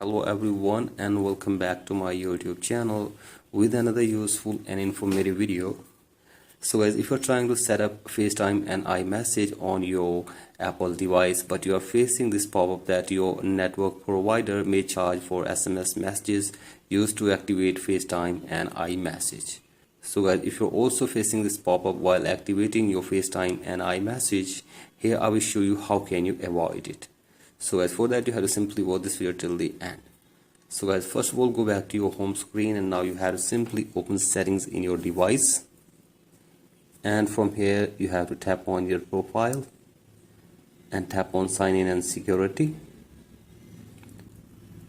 Hello everyone and welcome back to my YouTube channel with another useful and informative video. So guys, if you're trying to set up Facetime and iMessage on your Apple device but you are facing this pop-up that your network provider may charge for SMS messages used to activate Facetime and iMessage. So guys, if you're also facing this pop-up while activating your Facetime and iMessage, here I will show you how can you avoid it. So guys, for that you have to simply watch this video till the end. So guys, first of all, go back to your home screen and now you have to simply open settings in your device, and from here you have to tap on your profile and tap on sign in and security,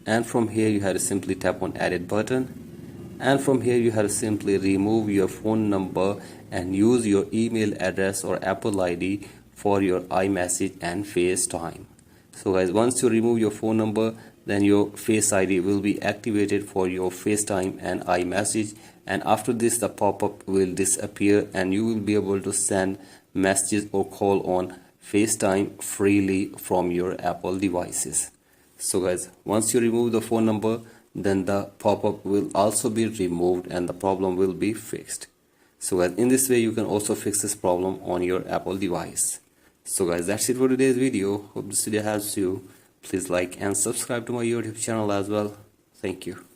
and from here you have to simply tap on edit button, and from here you have to simply remove your phone number and use your email address or Apple ID for your iMessage and FaceTime. So guys, once you remove your phone number, then your Face ID will be activated for your FaceTime and iMessage, and after this the pop-up will disappear and you will be able to send messages or call on FaceTime freely from your Apple devices. So guys, once you remove the phone number, then the pop-up will also be removed and the problem will be fixed. So guys, in this way you can also fix this problem on your Apple device. So guys, that's it for today's video. Hope this video helps you. Please like and subscribe to my YouTube channel as well. Thank you.